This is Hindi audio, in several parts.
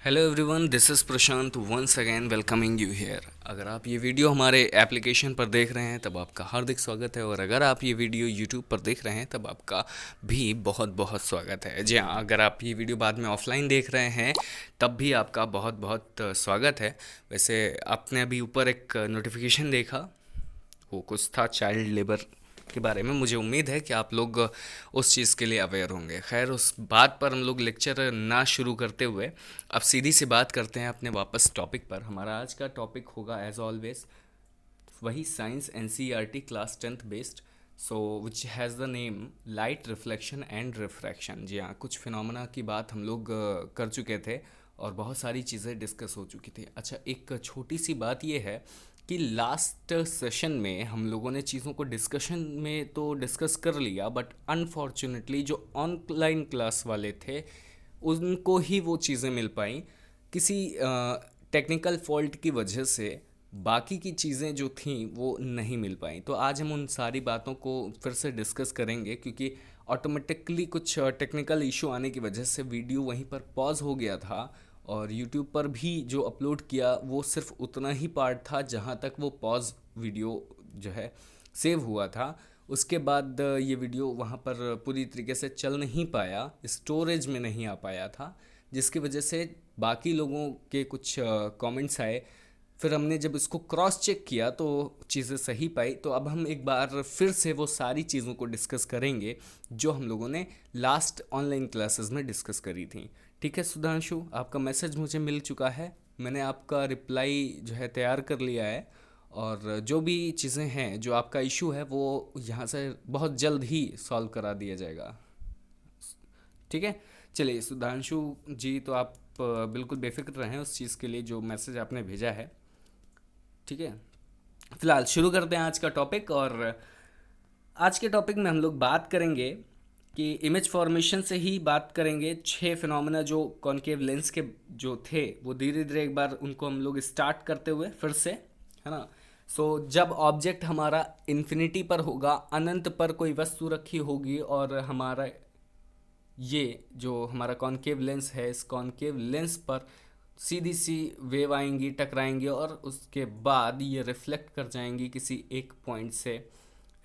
Hello everyone, this is Prashant once again welcoming you here. अगर आप ये वीडियो हमारे एप्लीकेशन पर देख रहे हैं तब आपका हार्दिक स्वागत है, और अगर आप ये वीडियो यूट्यूब पर देख रहे हैं तब आपका भी बहुत बहुत स्वागत है। जी हाँ, अगर आप ये वीडियो बाद में ऑफलाइन देख रहे हैं तब भी आपका बहुत बहुत स्वागत है। वैसे आपने अभी ऊपर एक नोटिफिकेशन देखा, वो कुछ था चाइल्ड लेबर के बारे में। मुझे उम्मीद है कि आप लोग उस चीज़ के लिए अवेयर होंगे। खैर, उस बात पर हम लोग लेक्चर ना शुरू करते हुए अब सीधी सी बात करते हैं अपने वापस टॉपिक पर। हमारा आज का टॉपिक होगा एज ऑलवेज वही साइंस एनसीईआरटी क्लास 10th बेस्ड, so which has the name light reflection and refraction. जी हाँ, कुछ फिनोमेना की बात हम लोग कर चुके थे और बहुत सारी चीज़ें डिस्कस हो चुकी थी। अच्छा, एक छोटी सी बात ये है कि लास्ट सेशन में हम लोगों ने चीज़ों को डिस्कशन में तो डिस्कस कर लिया, बट अनफॉर्चुनेटली जो ऑनलाइन क्लास वाले थे उनको ही वो चीज़ें मिल पाई किसी टेक्निकल फॉल्ट की वजह से। बाकी की चीज़ें जो थीं वो नहीं मिल पाई। तो आज हम उन सारी बातों को फिर से डिस्कस करेंगे, क्योंकि ऑटोमेटिकली कुछ टेक्निकल इशू आने की वजह से वीडियो वहीं पर पॉज हो गया था, और यूट्यूब पर भी जो अपलोड किया वो सिर्फ उतना ही पार्ट था जहाँ तक वो पॉज वीडियो जो है सेव हुआ था। उसके बाद ये वीडियो वहाँ पर पूरी तरीके से चल नहीं पाया, स्टोरेज में नहीं आ पाया था, जिसकी वजह से बाकी लोगों के कुछ कमेंट्स आए। फिर हमने जब इसको क्रॉस चेक किया तो चीज़ें सही पाई। तो अब हम एक बार फिर से वो सारी चीज़ों को डिस्कस करेंगे जो हम लोगों ने लास्ट ऑनलाइन क्लासेस में डिस्कस करी थी। ठीक है सुधांशु, आपका मैसेज मुझे मिल चुका है, मैंने आपका रिप्लाई जो है तैयार कर लिया है, और जो भी चीज़ें हैं, जो आपका इशू है, वो यहाँ से बहुत जल्द ही सॉल्व करा दिया जाएगा। ठीक है, चलिए सुधांशु जी, तो आप बिल्कुल बेफिक्र रहें उस चीज़ के लिए जो मैसेज आपने भेजा है। ठीक है, फिलहाल शुरू करते हैं आज का टॉपिक। और आज के टॉपिक में हम लोग बात करेंगे कि इमेज फॉर्मेशन से ही बात करेंगे। 6 फिनोमेना जो कॉनकेव लेंस के जो थे वो धीरे धीरे एक बार उनको हम लोग स्टार्ट करते हुए फिर से, है ना। जब ऑब्जेक्ट हमारा इन्फिनिटी पर होगा, अनंत पर कोई वस्तु रखी होगी, और हमारा ये जो हमारा कॉनकेव लेंस है, इस कॉनकेव लेंस पर सीधी सी वेव आएंगी, टकराएंगी, और उसके बाद ये रिफ्लेक्ट कर जाएंगी किसी एक पॉइंट से,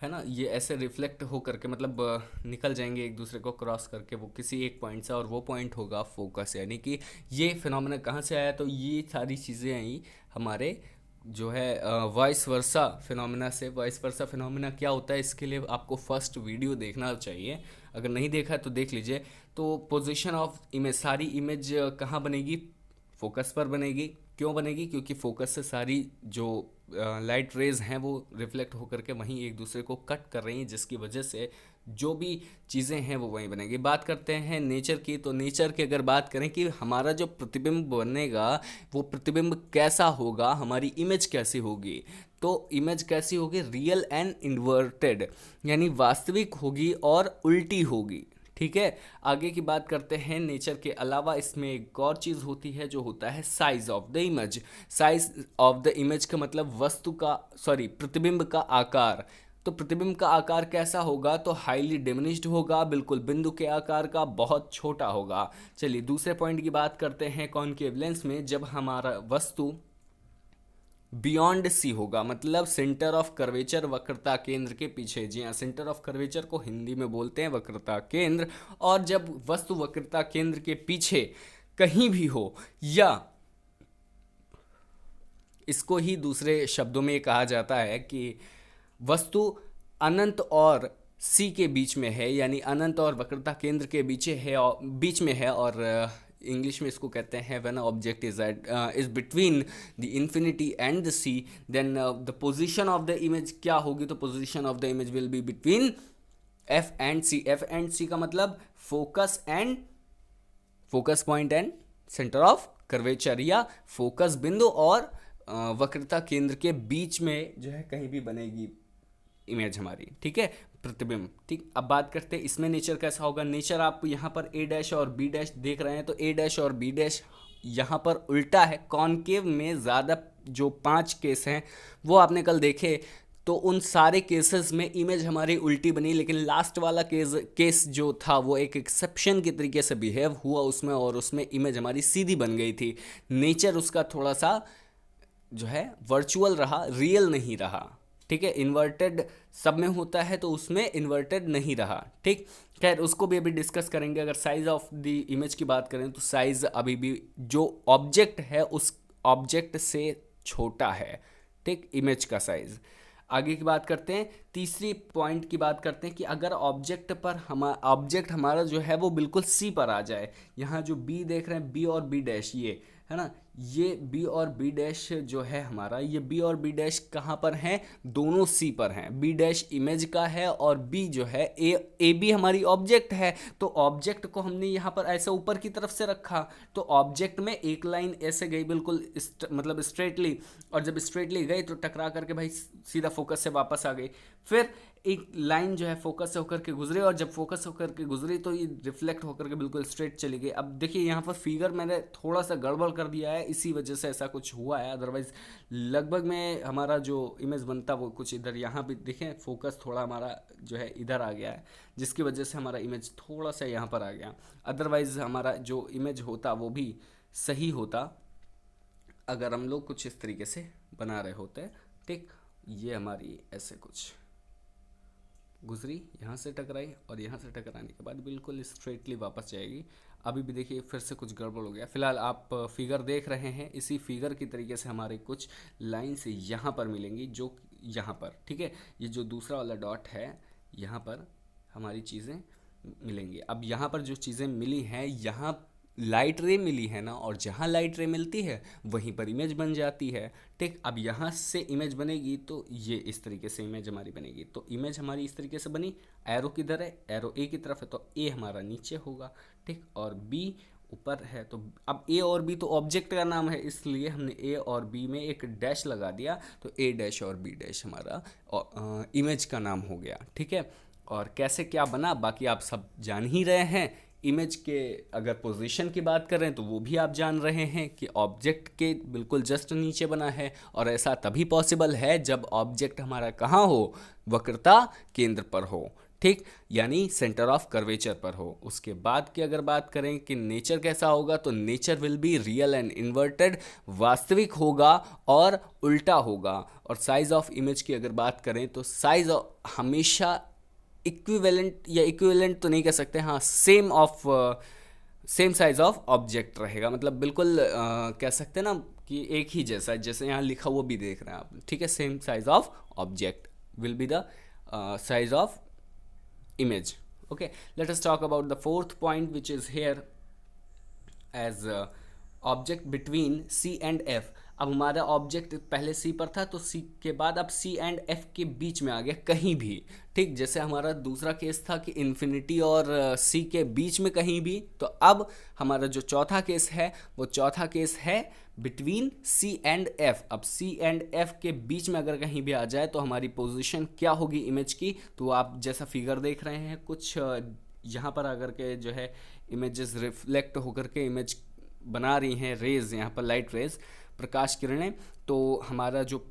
है ना। ये ऐसे रिफ्लेक्ट हो करके मतलब निकल जाएंगे एक दूसरे को क्रॉस करके वो किसी एक पॉइंट से, और वो पॉइंट होगा फोकस। यानी कि ये फिनोमेना कहाँ से आया, तो ये सारी चीज़ें आई हमारे जो है वॉइस वर्सा फिनोमेना से। वॉइस वर्सा फिनोमेना क्या होता है, इसके लिए आपको फर्स्ट वीडियो देखना चाहिए, अगर नहीं देखा है तो देख लीजिए। तो पोजीशन ऑफ इमेज, सारी इमेज कहाँ बनेगी, फोकस पर बनेगी। क्यों बनेगी, क्योंकि फोकस से सारी जो लाइट रेज हैं वो रिफ्लेक्ट होकर के वहीं एक दूसरे को कट कर रही हैं, जिसकी वजह से जो भी चीज़ें हैं वो वहीं बनेगी। बात करते हैं नेचर की, तो नेचर की अगर बात करें कि हमारा जो प्रतिबिंब बनेगा वो प्रतिबिंब कैसा होगा, हमारी इमेज कैसी होगी, तो इमेज कैसी होगी, रियल एंड इन्वर्टेड, यानी वास्तविक होगी और उल्टी होगी। ठीक है, आगे की बात करते हैं। नेचर के अलावा इसमें एक और चीज़ होती है जो होता है size of the image. Size of the image का मतलब वस्तु का, सॉरी, प्रतिबिंब का आकार। तो प्रतिबिंब का आकार कैसा होगा, तो हाईली डिमिनिश्ड होगा, बिल्कुल बिंदु के आकार का, बहुत छोटा होगा। चलिए दूसरे पॉइंट की बात करते हैं। कॉनकेव लेंस में जब हमारा वस्तु बियॉन्ड सी होगा, मतलब सेंटर ऑफ कर्वेचर, वक्रता केंद्र के पीछे। जी हाँ, सेंटर ऑफ कर्वेचर को हिंदी में बोलते हैं वक्रता केंद्र। और जब वस्तु वक्रता केंद्र के पीछे कहीं भी हो, या इसको ही दूसरे शब्दों में कहा जाता है कि वस्तु अनंत और सी के बीच में है, यानी अनंत और वक्रता केंद्र के बीच में है, और इंग्लिश में इसको कहते हैं when object is between the infinity and the C, then the position of the image क्या होगी, तो position of the image will be between F and C. F and C का मतलब focus point and centre of curvature, या फोकस बिंदु और वक्रता केंद्र के बीच में जो है कहीं भी बनेगी इमेज हमारी। ठीक है, प्रतिबिंब। ठीक, अब बात करते हैं इसमें नेचर कैसा होगा। नेचर आप यहाँ पर ए डैश और बी डैश देख रहे हैं, तो ए डैश और बी डैश यहाँ पर उल्टा है। कॉनकेव में ज़्यादा जो 5 केस हैं वो आपने कल देखे, तो उन सारे केसेस में इमेज हमारी उल्टी बनी, लेकिन लास्ट वाला केस जो था वो एक एक्सेप्शन के तरीके से बिहेव हुआ उसमें, और उसमें इमेज हमारी सीधी बन गई थी। नेचर उसका थोड़ा सा जो है वर्चुअल रहा, रियल नहीं रहा। ठीक है, इन्वर्टेड सब में होता है तो उसमें इन्वर्टेड नहीं रहा। ठीक, खैर उसको भी अभी डिस्कस करेंगे। अगर साइज ऑफ द इमेज की बात करें तो साइज अभी भी जो ऑब्जेक्ट है उस ऑब्जेक्ट से छोटा है। ठीक, इमेज का साइज। आगे की बात करते हैं, तीसरी पॉइंट की बात करते हैं कि अगर ऑब्जेक्ट हमारा जो है वो बिल्कुल सी पर आ जाए। यहाँ जो बी देख रहे हैं, बी और बी डैश, ये है ना, ये बी और बी डैश जो है हमारा, ये बी और बी डैश कहाँ पर हैं? दोनों सी पर हैं। बी डैश इमेज का है और बी जो है ए बी हमारी ऑब्जेक्ट है। तो ऑब्जेक्ट को हमने यहाँ पर ऐसे ऊपर की तरफ से रखा, तो ऑब्जेक्ट में एक लाइन ऐसे गई बिल्कुल मतलब स्ट्रेटली, और जब स्ट्रेटली गई तो टकरा करके भाई सीधा फोकस से वापस आ गई। फिर एक लाइन जो है फोकस से होकर के गुजरी, और जब फोकस होकर के गुजरी तो ये रिफ्लेक्ट होकर के बिल्कुल स्ट्रेट चली गई। अब देखिए यहाँ पर फिगर मैंने थोड़ा सा गड़बड़ कर दिया है, इसी वजह से ऐसा कुछ हुआ है। अदरवाइज लगभग में हमारा जो इमेज बनता वो कुछ इधर, यहाँ भी देखें फोकस थोड़ा हमारा जो है इधर आ गया है, जिसकी वजह से हमारा इमेज थोड़ा सा यहाँ पर आ गया। अदरवाइज हमारा जो इमेज होता वो भी सही होता अगर हम लोग कुछ इस तरीके से बना रहे होते। ठीक, ये हमारी ऐसे कुछ गुजरी, यहाँ से टकराई, और यहाँ से टकराने के बाद बिल्कुल स्ट्रेटली वापस जाएगी। अभी भी देखिए फिर से कुछ गड़बड़ हो गया। फिलहाल आप फिगर देख रहे हैं, इसी फिगर की तरीके से हमारे कुछ लाइन्स यहाँ पर मिलेंगी, जो यहाँ पर, ठीक है, ये जो दूसरा वाला डॉट है यहाँ पर हमारी चीज़ें मिलेंगी। अब यहाँ पर जो चीज़ें मिली हैं, यहाँ लाइट रे मिली है ना, और जहाँ लाइट रे मिलती है वहीं पर इमेज बन जाती है। ठीक, अब यहाँ से इमेज बनेगी तो ये इस तरीके से इमेज हमारी बनेगी। तो इमेज हमारी इस तरीके से बनी, एरो किधर है? एरो ए की तरफ है, तो ए हमारा नीचे होगा। ठीक, और बी ऊपर है। तो अब ए और बी तो ऑब्जेक्ट का नाम है, इसलिए हमने ए और बी में एक डैश लगा दिया, तो ए डैश और बी डैश हमारा इमेज का नाम हो गया। ठीक है, और कैसे क्या बना बाकी आप सब जान ही रहे हैं। इमेज के अगर पोजीशन की बात करें तो वो भी आप जान रहे हैं कि ऑब्जेक्ट के बिल्कुल जस्ट नीचे बना है, और ऐसा तभी पॉसिबल है जब ऑब्जेक्ट हमारा कहाँ हो? वक्रता केंद्र पर हो। ठीक, यानी सेंटर ऑफ कर्वेचर पर हो। उसके बाद की अगर बात करें कि नेचर कैसा होगा, तो nature will be real and inverted, वास्तविक होगा और उल्टा होगा। और साइज ऑफ इमेज की अगर बात करें तो साइज हमेशा इक्विवेलेंट, या इक्विवेलेंट तो नहीं कह सकते, हाँ सेम साइज ऑफ ऑब्जेक्ट रहेगा। मतलब बिल्कुल कह सकते हैं ना कि एक ही जैसा, जैसे यहाँ लिखा वो भी देख रहे हैं आप। ठीक है, same size of object will be the size of image. Okay, let us talk about the fourth point, which is here as object between C and F. अब हमारा ऑब्जेक्ट पहले C पर था, तो C के बाद अब C एंड F के बीच में आ गया कहीं भी। ठीक, जैसे हमारा दूसरा केस था कि इन्फिनिटी और C के बीच में कहीं भी, तो अब हमारा जो चौथा केस है वो चौथा केस है बिटवीन C एंड F। अब C एंड F के बीच में अगर कहीं भी आ जाए तो हमारी पोजीशन क्या होगी इमेज की? तो आप जैसा फिगर देख रहे हैं, कुछ यहाँ पर आकर के जो है इमेजेस रिफ्लेक्ट होकर के इमेज बना रही हैं, रेज, यहाँ पर लाइट रेज, प्रकाश किरणें। तो हमारा जो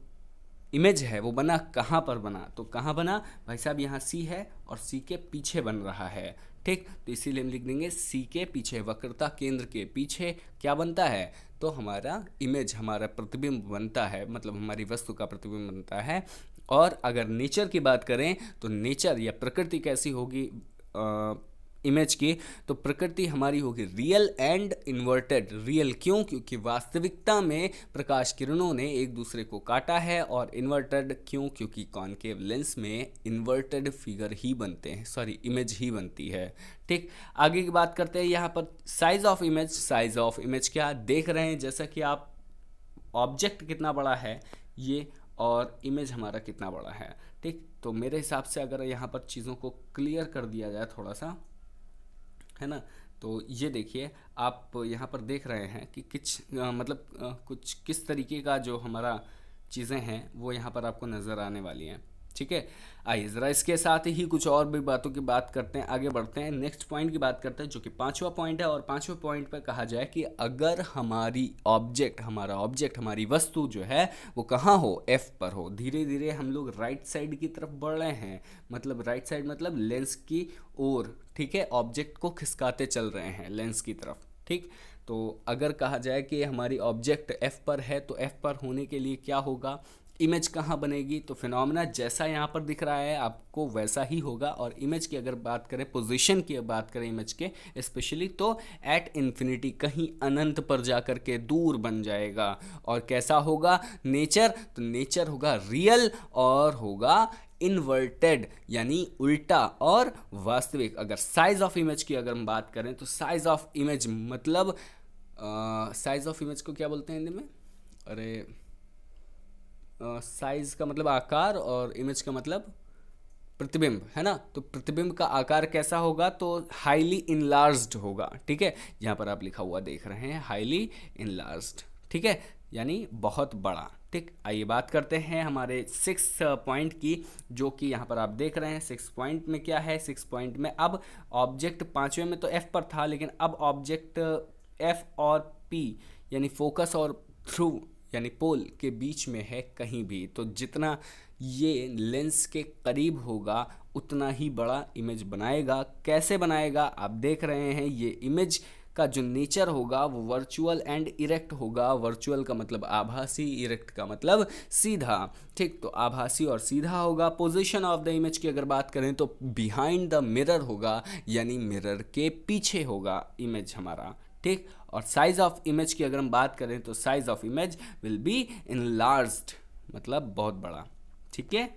इमेज है वो बना कहाँ पर बना? तो कहाँ बना भाई साहब? यहाँ C है और C के पीछे बन रहा है। ठीक, तो इसीलिए हम लिख देंगे C के पीछे, वक्रता केंद्र के पीछे क्या बनता है? तो हमारा इमेज, हमारा प्रतिबिंब बनता है, मतलब हमारी वस्तु का प्रतिबिंब बनता है। और अगर नेचर की बात करें तो नेचर या प्रकृति कैसी होगी इमेज की? तो प्रकृति हमारी होगी रियल एंड इन्वर्टेड। रियल क्यों? क्योंकि वास्तविकता में प्रकाश किरणों ने एक दूसरे को काटा है, और इन्वर्टेड क्यों? क्योंकि कॉनकेव लेंस में इन्वर्टेड फिगर ही बनते हैं, सॉरी इमेज ही बनती है। ठीक, आगे की बात करते हैं यहाँ पर size of image. Size of image क्या देख रहे हैं? जैसा कि आप ऑब्जेक्ट कितना बड़ा है ये, और इमेज हमारा कितना बड़ा है। ठीक, तो मेरे हिसाब से अगर यहाँ पर चीज़ों को क्लियर कर दिया जाए थोड़ा सा, है ना, तो ये देखिए आप यहाँ पर देख रहे हैं कि कुछ किस तरीके का जो हमारा चीज़ें हैं वो यहाँ पर आपको नज़र आने वाली हैं। ठीक है। आइए ज़रा इसके साथ ही कुछ और भी बातों की बात करते हैं, आगे बढ़ते हैं, नेक्स्ट पॉइंट की बात करते हैं जो कि पांचवा पॉइंट है। और पांचवें पॉइंट पर कहा जाए कि अगर हमारा ऑब्जेक्ट हमारी वस्तु जो है वो कहाँ हो, एफ पर हो। धीरे धीरे हम लोग राइट साइड की तरफ बढ़ रहे हैं, मतलब राइट साइड मतलब लेंस की ओर, ठीक है, ऑब्जेक्ट को खिसकाते चल रहे हैं लेंस की तरफ, ठीक। तो अगर कहा जाए कि हमारी ऑब्जेक्ट एफ पर है तो एफ पर होने के लिए क्या होगा, इमेज कहाँ बनेगी, तो फिनोमेना जैसा यहाँ पर दिख रहा है आपको वैसा ही होगा। और इमेज की अगर बात करें, पोजीशन की बात करें इमेज के स्पेशली, तो एट इन्फिनिटी, कहीं अनंत पर जाकर के दूर बन जाएगा। और कैसा होगा नेचर, तो नेचर होगा रियल और होगा इन्वर्टेड यानी उल्टा और वास्तविक। अगर साइज ऑफ इमेज की अगर हम बात करें तो साइज ऑफ इमेज मतलब साइज ऑफ इमेज को क्या बोलते हैं हिंदी में, अरे साइज का मतलब आकार और इमेज का मतलब प्रतिबिंब, है ना। तो प्रतिबिंब का आकार कैसा होगा, तो हाईली इनलार्ज्ड होगा, ठीक है। यहाँ पर आप लिखा हुआ देख रहे हैं हाईली इनलार्ज्ड, ठीक है, यानी बहुत बड़ा, ठीक। आइए बात करते हैं हमारे 6 पॉइंट की, जो कि यहाँ पर आप देख रहे हैं 6 पॉइंट में क्या है। 6 पॉइंट में अब ऑब्जेक्ट पांचवें में तो एफ पर था, लेकिन अब ऑब्जेक्ट एफ और पी यानी फोकस और थ्रू यानी पोल के बीच में है कहीं भी। तो जितना ये लेंस के करीब होगा उतना ही बड़ा इमेज बनाएगा। कैसे बनाएगा, आप देख रहे हैं ये इमेज का जो नेचर होगा वो वर्चुअल एंड इरेक्ट होगा। वर्चुअल का मतलब आभासी, इरेक्ट का मतलब सीधा, ठीक। तो आभासी और सीधा होगा। पोजीशन ऑफ द इमेज की अगर बात करें तो बिहाइंड द मिरर होगा, यानी मिरर के पीछे होगा इमेज हमारा, ठीक। और साइज ऑफ इमेज की अगर हम बात करें तो size of image will B enlarged, मतलब बहुत बड़ा, ठीक है।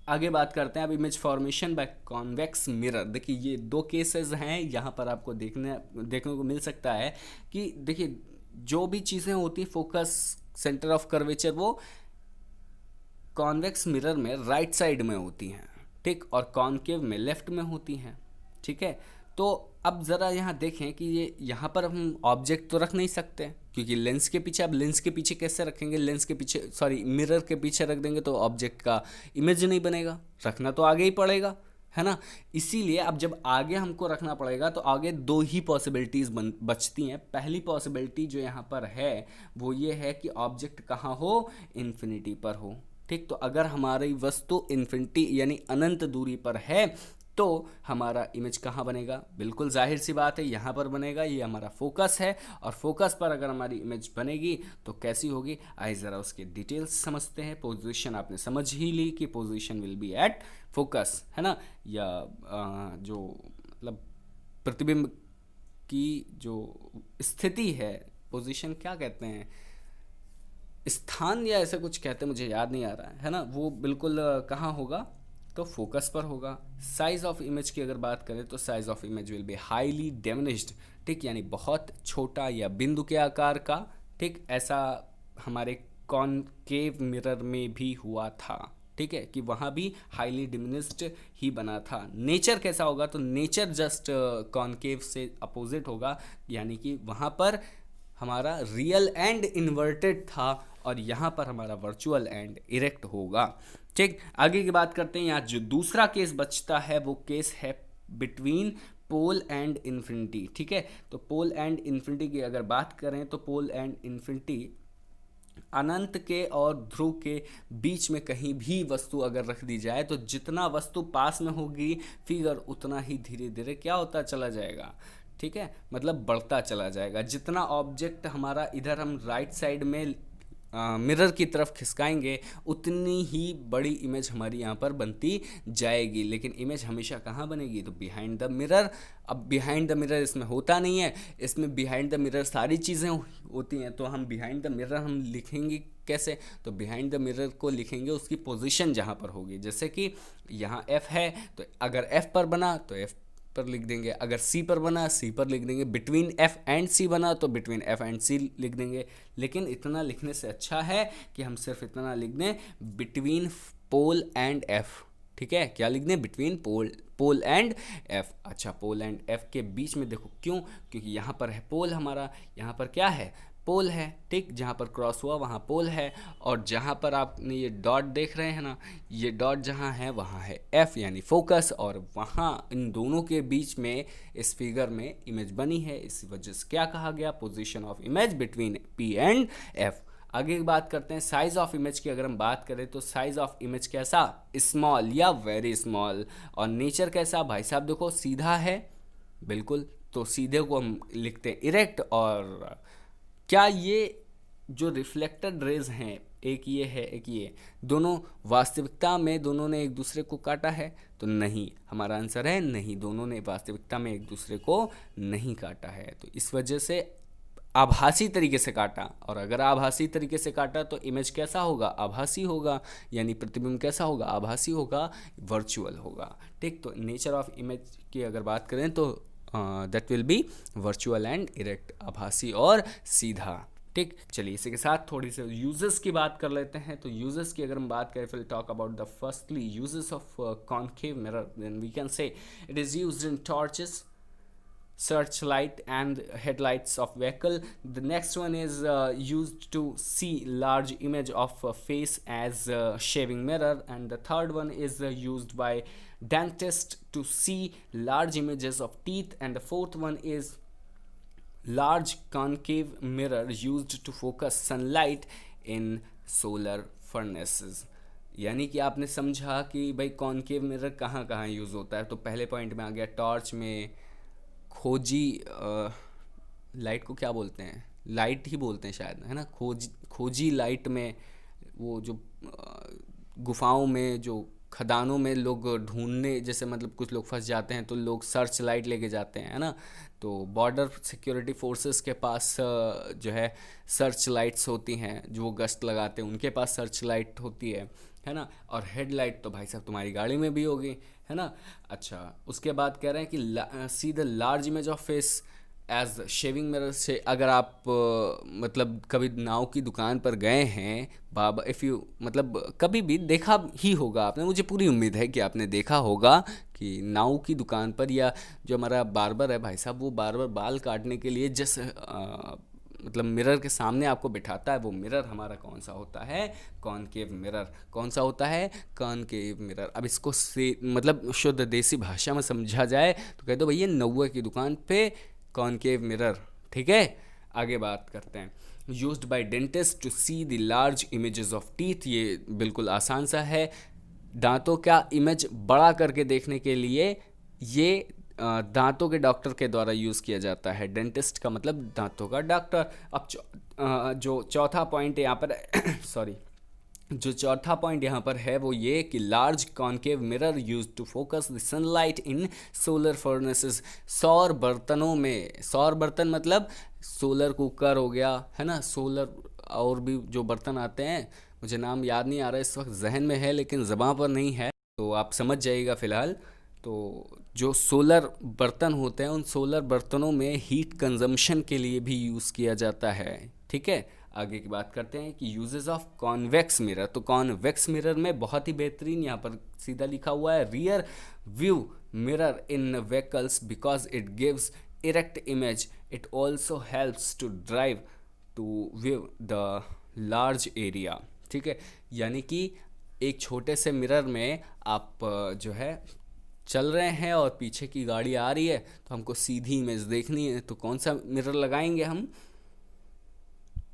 आगे बात करते हैं अब image formation by convex mirror. देखिए ये 2 केसेस हैं यहाँ पर आपको देखने को मिल सकता है कि देखिए जो भी चीज़ें होती हैं फोकस सेंटर ऑफ कर्वेचर वो कॉन्वेक्स मिरर में राइट साइड में होती हैं, ठीक, और कॉनकेव में लेफ्ट में होती हैं, ठीक है। तो अब ज़रा यहाँ देखें कि ये यहाँ पर हम ऑब्जेक्ट तो रख नहीं सकते क्योंकि लेंस के पीछे, अब लेंस के पीछे कैसे रखेंगे, लेंस के पीछे सॉरी मिरर के पीछे रख देंगे तो ऑब्जेक्ट का इमेज नहीं बनेगा, रखना तो आगे ही पड़ेगा, है ना। इसीलिए अब जब आगे हमको रखना पड़ेगा तो आगे 2 ही पॉसिबिलिटीज़ बचती हैं। पहली पॉसिबिलिटी जो यहाँ पर है वो ये है कि ऑब्जेक्ट कहाँ हो, इन्फिनिटी पर हो, ठीक। तो अगर हमारी वस्तु इन्फिनिटी यानी अनंत दूरी पर है तो हमारा इमेज कहाँ बनेगा, बिल्कुल जाहिर सी बात है यहाँ पर बनेगा। ये हमारा फोकस है और फोकस पर अगर हमारी इमेज बनेगी तो कैसी होगी, आइए ज़रा उसके डिटेल्स समझते हैं। पोजीशन आपने समझ ही ली कि position will be at focus, है ना, या जो मतलब प्रतिबिंब की जो स्थिति है, पोजीशन क्या कहते हैं, स्थान या ऐसा कुछ कहते हैं, मुझे याद नहीं आ रहा है ना, वो बिल्कुल कहाँ होगा, तो फोकस पर होगा। साइज ऑफ इमेज की अगर बात करें तो size of image will be highly diminished, ठीक, यानी बहुत छोटा या बिंदु के आकार का, ठीक। ऐसा हमारे कॉनकेव मिरर में भी हुआ था, ठीक है, कि वहाँ भी हाईली डिमिनिश्ड ही बना था। नेचर कैसा होगा, तो नेचर जस्ट कॉनकेव से अपोजिट होगा, यानी कि वहाँ पर हमारा रियल एंड इन्वर्टेड था और यहाँ पर हमारा वर्चुअल एंड इरेक्ट होगा, ठीक। आगे की बात करते हैं। यहाँ जो दूसरा केस बचता है वो केस है बिटवीन पोल एंड इन्फिनिटी, ठीक है। तो पोल एंड इन्फिनिटी की अगर बात करें तो पोल एंड इन्फिनिटी अनंत के और ध्रुव के बीच में कहीं भी वस्तु अगर रख दी जाए तो जितना वस्तु पास में होगी फिगर उतना ही धीरे धीरे क्या होता चला जाएगा, ठीक है, मतलब बढ़ता चला जाएगा। जितना ऑब्जेक्ट हमारा इधर हम राइट साइड में मिरर की तरफ खिसकाएंगे उतनी ही बड़ी इमेज हमारी यहाँ पर बनती जाएगी। लेकिन इमेज हमेशा कहाँ बनेगी, तो बिहाइंड द मिरर। अब बिहाइंड द मिरर इसमें होता नहीं है, इसमें बिहाइंड द मिरर सारी चीज़ें होती हैं। तो हम बिहाइंड द मिरर हम लिखेंगे कैसे, तो बिहाइंड द मिरर को लिखेंगे उसकी पोजीशन जहाँ पर होगी। जैसे कि यहाँ F है तो अगर F पर बना तो F पर लिख देंगे, अगर C पर बना C पर लिख देंगे, बिटवीन F एंड C बना तो बिटवीन F एंड C लिख देंगे। लेकिन इतना लिखने से अच्छा है कि हम सिर्फ इतना लिख दें बिटवीन पोल एंड F, ठीक है। क्या लिख दें, बिटवीन पोल एंड F। अच्छा, पोल एंड F के बीच में देखो क्यों, क्योंकि यहाँ पर है पोल हमारा, यहाँ पर क्या है पोल है, ठीक, जहाँ पर क्रॉस हुआ वहाँ पोल है, और जहाँ पर आपने ये डॉट देख रहे हैं ना, ये डॉट जहाँ है वहाँ है एफ यानी फोकस, और वहाँ इन दोनों के बीच में इस फिगर में इमेज बनी है। इसी वजह से क्या कहा गया, position of image between P and F. आगे की बात करते हैं साइज ऑफ इमेज की। अगर हम बात करें तो साइज ऑफ इमेज कैसा, स्मॉल या वेरी स्मॉल। और नेचर कैसा, भाई साहब देखो सीधा है, बिल्कुल, तो सीधे को हम लिखते हैं इरेक्ट। और क्या ये जो रिफ्लेक्टेड रेज हैं, एक ये है एक ये, दोनों वास्तविकता में दोनों ने एक दूसरे को काटा है, तो नहीं, हमारा आंसर है नहीं, दोनों ने वास्तविकता में एक दूसरे को नहीं काटा है। तो इस वजह से आभासी तरीके से काटा, और अगर आभासी तरीके से काटा तो इमेज कैसा होगा, आभासी होगा, यानी प्रतिबिंब कैसा होगा, आभासी होगा, वर्चुअल होगा, ठीक। तो नेचर ऑफ इमेज की अगर बात करें तो that will be virtual and erect, आभासी और सीधा, ठीक। चलिए इसी के साथ थोड़ी सी यूजेस की बात कर लेते हैं। तो यूजेस की अगर हम बात करें, फिर talk about the firstly uses of concave mirror, then we can say it is used in torches, searchlight and headlights of vehicle. The next one is used to see large image of a face as a shaving mirror, and the third one is used by dentist to see large images of teeth, and the fourth one is large concave mirror used to focus sunlight in solar furnaces. यानी कि आपने समझा कि भाई कॉनकेव मिरर कहाँ कहाँ यूज़ होता है। तो पहले पॉइंट में आ गया टॉर्च में, खोजी लाइट को क्या बोलते हैं, लाइट ही बोलते हैं शायद, है ना, खोजी लाइट में, वो जो गुफाओं में, जो खदानों में लोग ढूंढने, जैसे मतलब कुछ लोग फंस जाते हैं तो लोग सर्च लाइट लेके जाते हैं, है ना। तो बॉर्डर सिक्योरिटी फोर्सेस के पास जो है सर्च लाइट्स होती हैं, जो वो गश्त लगाते हैं उनके पास सर्च लाइट होती है ना। और हेडलाइट तो भाई साहब तुम्हारी गाड़ी में भी होगी, है ना। अच्छा, उसके बाद कह रहे हैं कि see the large image of face as shaving mirror से, अगर आप मतलब कभी नाव की दुकान पर गए हैं बाबा, इफ़ यू मतलब कभी भी देखा ही होगा आपने, मुझे पूरी उम्मीद है कि आपने देखा होगा कि नाव की दुकान पर, या जो हमारा बार्बर है भाई साहब, वो बार बार बाल काटने के लिए जिस मतलब मिरर के सामने आपको बिठाता है, वो मिरर हमारा कौन सा होता है, कॉनकेव मिरर। कौन सा होता है, कॉनकेव मिरर। अब इसको से मतलब शुद्ध देसी भाषा में समझा जाए तो कह दो भैया नौवे की दुकान पे कॉनकेव मिरर, ठीक है। आगे बात करते हैं, used by dentist to see the large images of teeth. ये बिल्कुल आसान सा है, दांतों का इमेज बड़ा करके देखने के लिए ये दांतों के डॉक्टर के द्वारा यूज़ किया जाता है। डेंटिस्ट का मतलब दांतों का डॉक्टर। अब जो चौथा पॉइंट यहाँ पर सॉरी, जो चौथा पॉइंट यहाँ पर है वो ये कि large concave mirror use to focus the sunlight in solar furnaces. सौर बर्तनों में, सौर बर्तन मतलब सोलर कुकर हो गया, है ना, सोलर और भी जो बर्तन आते हैं, मुझे नाम याद नहीं आ रहा इस वक्त, जहन में है लेकिन ज़बां पर नहीं है, तो आप समझ जाइएगा फ़िलहाल। तो जो सोलर बर्तन होते हैं, उन सोलर बर्तनों में हीट कंजम्पशन के लिए भी यूज़ किया जाता है, ठीक है। आगे की बात करते हैं कि यूजेस ऑफ कॉन्वेक्स मिरर। तो कॉन्वेक्स मिरर में बहुत ही बेहतरीन यहाँ पर सीधा लिखा हुआ है, rear view mirror in vehicles because it gives erect image, it also helps to drive to view the large area, ठीक है। यानी कि एक छोटे से मिरर में आप जो है चल रहे हैं और पीछे की गाड़ी आ रही है, तो हमको सीधी इमेज देखनी है, तो कौन सा मिरर लगाएंगे हम,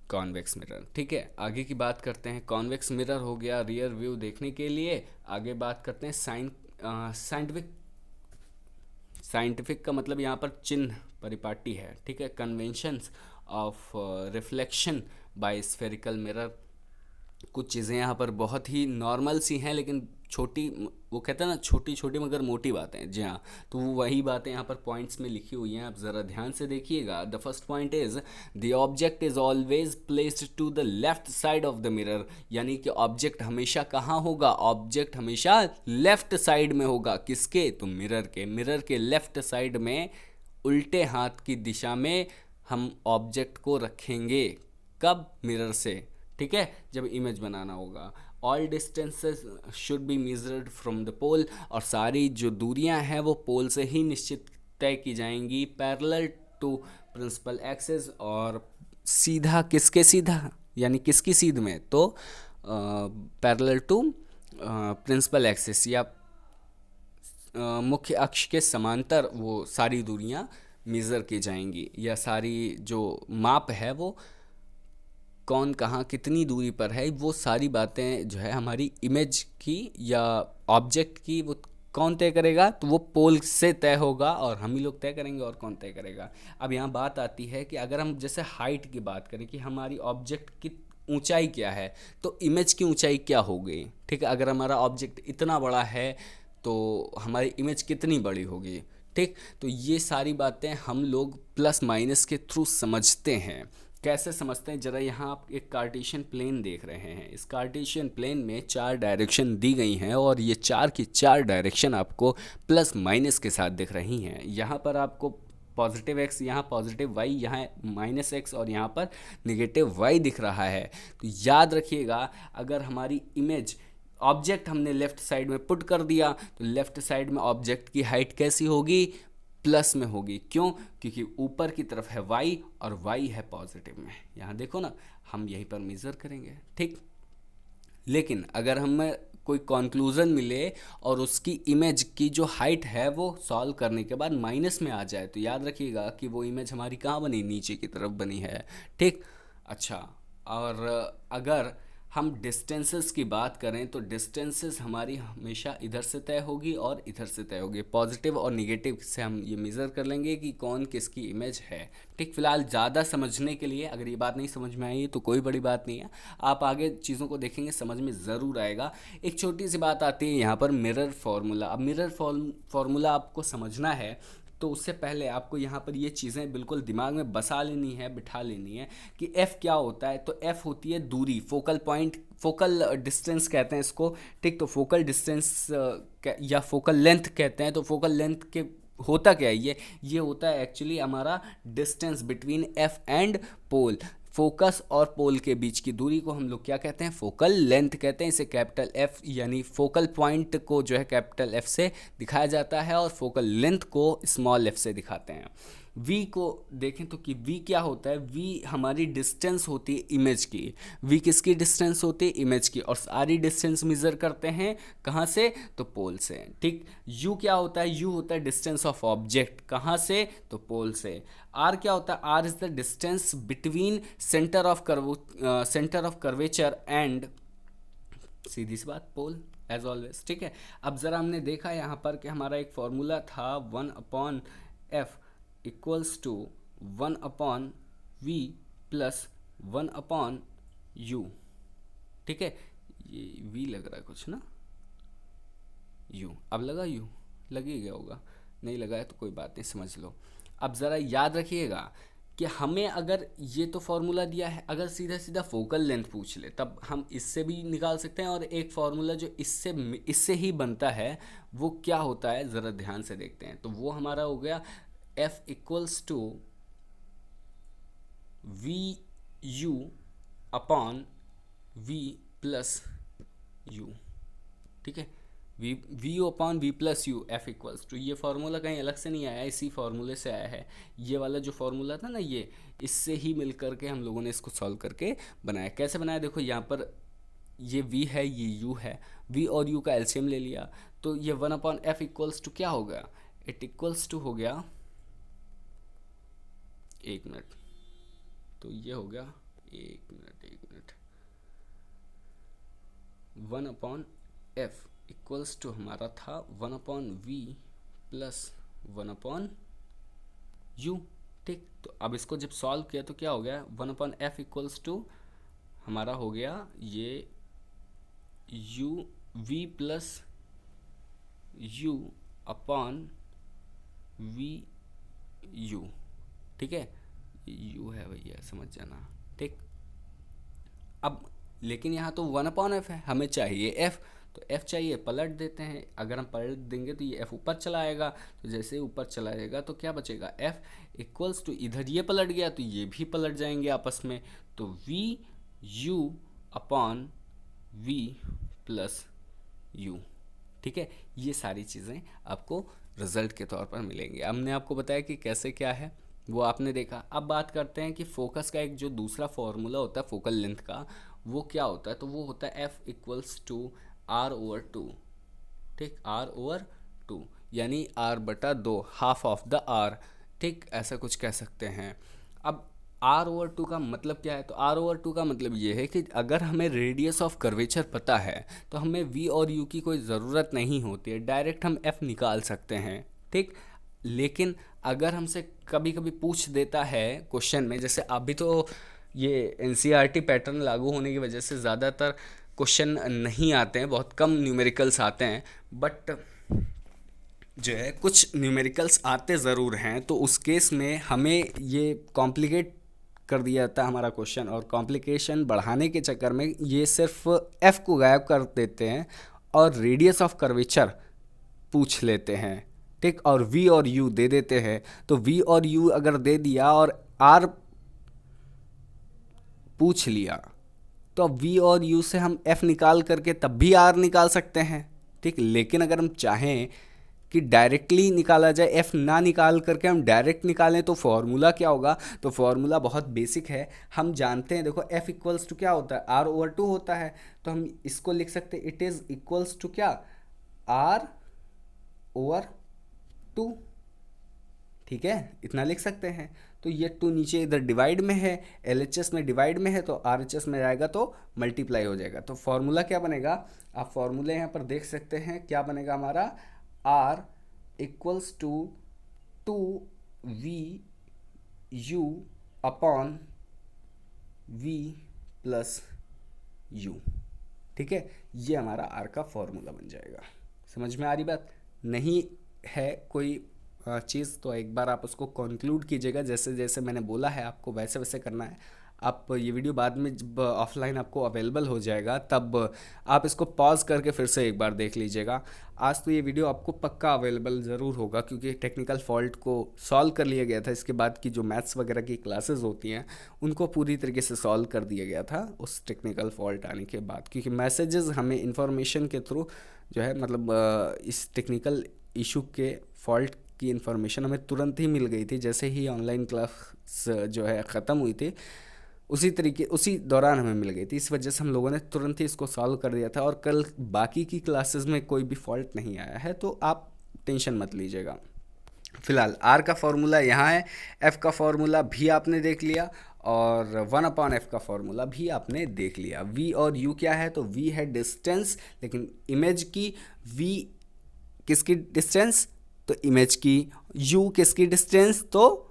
कॉन्वेक्स मिरर, ठीक है। आगे की बात करते हैं, कॉन्वेक्स मिरर हो गया रियर व्यू देखने के लिए। आगे बात करते हैं साइंटिफिक। साइंटिफिक का मतलब यहाँ पर चिन्ह परिपाटी है, ठीक है। Conventions of reflection by spherical mirror. कुछ चीज़ें यहाँ पर बहुत ही नॉर्मल सी हैं, लेकिन छोटी, वो कहते हैं ना छोटी छोटी मगर मोटी बातें, जी हाँ, तो वो वही बातें यहाँ पर पॉइंट्स में लिखी हुई हैं, आप ज़रा ध्यान से देखिएगा। The first point is the object is always placed to the left side of the mirror. यानी कि ऑब्जेक्ट हमेशा कहाँ होगा, ऑब्जेक्ट हमेशा लेफ्ट साइड में होगा। किसके, तो मिरर के। मिरर के लेफ्ट साइड में उल्टे हाथ की दिशा में हम ऑब्जेक्ट को रखेंगे। कब, मिरर से, ठीक है, जब इमेज बनाना होगा। All distances should be measured from the pole. और सारी जो दूरियां हैं वो पोल से ही निश्चित तय की जाएंगी। पैरेलल टू प्रिंसिपल एक्सिस, और सीधा किसके सीधा, यानी किसकी सीध में, तो पैरेलल टू प्रिंसिपल एक्सिस या मुख्य अक्ष के समांतर वो सारी दूरियां मेज़र की जाएंगी, या सारी जो माप है वो कौन कहाँ कितनी दूरी पर है, वो सारी बातें जो है हमारी इमेज की या ऑब्जेक्ट की, वो कौन तय करेगा, तो वो पोल से तय होगा और हम ही लोग तय करेंगे, और कौन तय करेगा। अब यहाँ बात आती है कि अगर हम जैसे हाइट की बात करें कि हमारी ऑब्जेक्ट की ऊंचाई क्या है, तो इमेज की ऊंचाई क्या होगी, ठीक है। अगर हमारा ऑब्जेक्ट इतना बड़ा है तो हमारी इमेज कितनी बड़ी होगी, ठीक। तो ये सारी बातें हम लोग प्लस माइनस के थ्रू समझते हैं। कैसे समझते हैं, जरा यहाँ आप एक कार्टेशियन प्लेन देख रहे हैं। इस कार्टेशियन प्लेन में 4 डायरेक्शन दी गई हैं और ये 4 की 4 डायरेक्शन आपको प्लस माइनस के साथ दिख रही हैं। यहाँ पर आपको पॉजिटिव एक्स, यहाँ पॉजिटिव वाई, यहाँ माइनस एक्स और यहाँ पर निगेटिव वाई दिख रहा है। तो याद रखिएगा, अगर हमारी इमेज ऑब्जेक्ट हमने लेफ़्ट साइड में पुट कर दिया तो लेफ़्ट साइड में ऑब्जेक्ट की हाइट कैसी होगी, प्लस में होगी। क्यों, क्योंकि ऊपर की तरफ है y और y है पॉजिटिव में। यहाँ देखो ना, हम यहीं पर मेज़र करेंगे, ठीक। लेकिन अगर हमें कोई कंक्लूजन मिले और उसकी इमेज की जो हाइट है वो सॉल्व करने के बाद माइनस में आ जाए, तो याद रखिएगा कि वो इमेज हमारी कहाँ बनी, नीचे की तरफ बनी है, ठीक। अच्छा, और अगर हम डिस्टेंसेस की बात करें तो डिस्टेंसेस हमारी हमेशा इधर से तय होगी और इधर से तय होगी। पॉजिटिव और निगेटिव से हम ये मेज़र कर लेंगे कि कौन किसकी इमेज है, ठीक। फिलहाल ज़्यादा समझने के लिए, अगर ये बात नहीं समझ में आई तो कोई बड़ी बात नहीं है, आप आगे चीज़ों को देखेंगे समझ में ज़रूर आएगा। एक छोटी सी बात आती है यहाँ पर मिरर फार्मूला। अब मिरर फार्मूला आपको समझना है तो उससे पहले आपको यहाँ पर ये चीज़ें बिल्कुल दिमाग में बसा लेनी है, बिठा लेनी है कि f क्या होता है। तो f होती है दूरी, फोकल पॉइंट, फोकल डिस्टेंस कहते हैं इसको, ठीक। तो फोकल डिस्टेंस या फोकल लेंथ कहते हैं। तो फोकल लेंथ के होता क्या है, ये होता है एक्चुअली हमारा distance between f and pole. Focus और पोल के बीच की दूरी को हम लोग क्या कहते हैं, फोकल लेंथ कहते हैं। इसे कैपिटल एफ यानी फोकल पॉइंट को जो है कैपिटल एफ से दिखाया जाता है और फोकल लेंथ को स्मॉल एफ से दिखाते हैं। v को देखें तो कि v क्या होता है, v हमारी डिस्टेंस होती है इमेज की। v किसकी डिस्टेंस होती है, इमेज की, और सारी डिस्टेंस मेजर करते हैं कहाँ से, तो पोल से, ठीक। u क्या होता है, u होता है डिस्टेंस ऑफ ऑब्जेक्ट, कहाँ से, तो पोल से। r क्या होता है, r is the distance between centre of curvature and, सीधी सी बात, पोल, एज ऑलवेज, ठीक है। अब ज़रा हमने देखा यहाँ पर कि हमारा एक फॉर्मूला था 1/f equals to 1/v plus 1/u, ठीक है। ये v लग रहा है कुछ ना, u, अब लगा, u लग ही गया होगा, नहीं लगा है तो कोई बात नहीं, समझ लो। अब ज़रा याद रखिएगा कि हमें अगर ये तो फार्मूला दिया है, अगर सीधा सीधा फोकल लेंथ पूछ ले तब हम इससे भी निकाल सकते हैं। और एक फार्मूला जो इससे ही बनता है वो क्या होता है, ज़रा ध्यान से देखते हैं। तो वो हमारा हो गया f equals to v u upon v plus u, ठीक है। V u upon v plus u, f equals to, ये फार्मूला कहीं अलग से नहीं आया, इसी फार्मूले से आया है। ये वाला जो फार्मूला था ना, ये इससे ही मिल करके हम लोगों ने इसको सॉल्व करके बनाया। कैसे बनाया, देखो यहाँ पर ये v है, ये u है, v और u का एलसीएम ले लिया, तो ये 1/f इक्वल्स टू क्या हो गया, इट इक्वल्स टू हो गया, एक मिनट, तो ये हो गया, एक मिनट, 1/f इक्वल्स टू हमारा था 1/v प्लस 1/u, ठीक। तो अब इसको जब सॉल्व किया तो क्या हो गया, 1/f इक्वल्स टू हमारा हो गया ये u v plus u upon v u, ठीक है। u है भैया, समझ जाना, ठीक। अब लेकिन यहाँ तो 1/f है, हमें चाहिए f, तो f चाहिए, पलट देते हैं। अगर हम पलट देंगे तो ये f ऊपर चला आएगा, तो जैसे ऊपर चला जाएगा तो क्या बचेगा, f इक्वल्स टू, इधर ये पलट गया तो ये भी पलट जाएंगे आपस में, तो v u upon v plus u, ठीक है। ये सारी चीज़ें आपको रिजल्ट के तौर पर मिलेंगे। हमने आपको बताया कि कैसे क्या है, वो आपने देखा। अब बात करते हैं कि फोकस का एक जो दूसरा फॉर्मूला होता है फोकल लेंथ का, वो क्या होता है, तो वो होता है f equals to r over two. ठीक, आर ओवर टू, यानी आर बटा दो, हाफ ऑफ द आर। ठीक, ऐसा कुछ कह सकते हैं। अब आर ओवर टू का मतलब क्या है, तो आर ओवर टू का मतलब ये है कि अगर हमें रेडियस ऑफ कर्वेचर पता है तो हमें वी और यू की कोई ज़रूरत नहीं होती है, डायरेक्ट हम एफ निकाल सकते हैं। ठीक, लेकिन अगर हमसे कभी कभी पूछ देता है क्वेश्चन में, जैसे अभी तो ये एनसीईआरटी पैटर्न लागू होने की वजह से ज़्यादातर क्वेश्चन नहीं आते हैं, बहुत कम न्यूमेरिकल्स आते हैं, बट जो है कुछ न्यूमेरिकल्स आते ज़रूर हैं, तो उस केस में हमें ये कॉम्प्लिकेट कर दिया जाता है हमारा क्वेश्चन, और कॉम्प्लिकेशन बढ़ाने के चक्कर में ये सिर्फ एफ को गायब कर देते हैं और रेडियस ऑफ कर्वेचर पूछ लेते हैं। ठीक, और वी और यू दे देते हैं। तो वी और यू अगर दे दिया और आर पूछ लिया, तो अब वी और यू से हम एफ निकाल करके तब भी आर निकाल सकते हैं। ठीक, लेकिन अगर हम चाहें कि डायरेक्टली निकाला जाए, एफ ना निकाल करके हम डायरेक्ट निकालें, तो फॉर्मूला क्या होगा, तो फॉर्मूला बहुत बेसिक है, हम जानते हैं। देखो एफ इक्वल्स टू क्या होता है, आर ओवर टू होता है, तो हम इसको लिख सकते हैं इट इज इक्वल्स टू क्या, आर ओवर टू। ठीक है, इतना लिख सकते हैं। तो ये टू नीचे इधर डिवाइड में है, एलएचएस में डिवाइड में है, तो आरएचएस में जाएगा तो मल्टीप्लाई हो जाएगा। तो फॉर्मूला क्या बनेगा, आप फॉर्मूले यहाँ पर देख सकते हैं क्या बनेगा हमारा, r equals to two v u upon v plus u. ठीक है, ये हमारा आर का फॉर्मूला बन जाएगा। समझ में आ रही बात, नहीं है कोई चीज़ तो एक बार आप उसको कंक्लूड कीजिएगा, जैसे जैसे मैंने बोला है आपको वैसे वैसे करना है। आप ये वीडियो बाद में जब ऑफलाइन आपको अवेलेबल हो जाएगा तब आप इसको पॉज करके फिर से एक बार देख लीजिएगा। आज तो ये वीडियो आपको पक्का अवेलेबल ज़रूर होगा, क्योंकि टेक्निकल फॉल्ट को सॉल्व कर लिया गया था। इसके बाद की जो मैथ्स वगैरह की क्लासेस होती हैं उनको पूरी तरीके से सॉल्व कर दिया गया था उस टेक्निकल फॉल्ट आने के बाद, क्योंकि मैसेजेस हमें इन्फॉर्मेशन के थ्रू जो है, मतलब इस टेक्निकल इशू के फॉल्ट की इन्फॉर्मेशन हमें तुरंत ही मिल गई थी। जैसे ही ऑनलाइन क्लास जो है ख़त्म हुई थी, उसी दौरान हमें मिल गई थी। इस वजह से हम लोगों ने तुरंत ही इसको सॉल्व कर दिया था, और कल बाकी की क्लासेस में कोई भी फॉल्ट नहीं आया है, तो आप टेंशन मत लीजिएगा। फिलहाल आर का फॉर्मूला यहाँ है, एफ का फॉर्मूला भी आपने देख लिया, और वन अपॉन एफ का फॉर्मूला भी आपने देख लिया। वी और यू क्या है, तो वी है डिस्टेंस, लेकिन इमेज की वी किसकी डिस्टेंस, तो इमेज की, यू किसकी डिस्टेंस, तो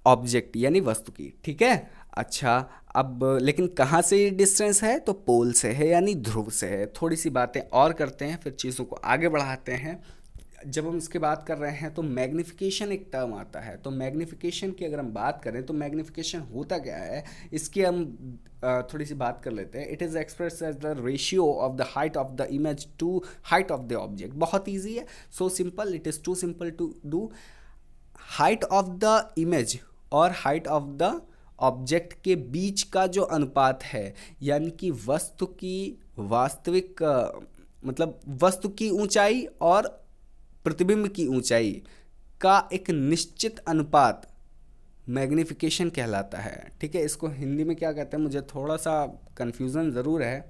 ऑब्जेक्ट यानी वस्तु की। ठीक है, अच्छा अब लेकिन कहाँ से ये डिस्टेंस है, तो पोल से है यानी ध्रुव से है। थोड़ी सी बातें और करते हैं फिर चीज़ों को आगे बढ़ाते हैं। जब हम इसके बात कर रहे हैं तो मैग्निफिकेशन एक टर्म आता है, तो मैग्निफिकेशन की अगर हम बात करें तो मैग्निफिकेशन होता क्या है, इसकी हम थोड़ी सी बात कर लेते हैं। It is express as the ratio of the height of the image to height of the object. बहुत ईजी है, so simple, it is too simple to do. Height of the image और हाइट ऑफ द ऑब्जेक्ट के बीच का जो अनुपात है, यानी कि वस्तु की वास्तविक मतलब वस्तु की ऊंचाई और प्रतिबिंब की ऊंचाई का एक निश्चित अनुपात मैग्निफिकेशन कहलाता है। ठीक है, इसको हिंदी में क्या कहते हैं, मुझे थोड़ा सा कन्फ्यूज़न ज़रूर है,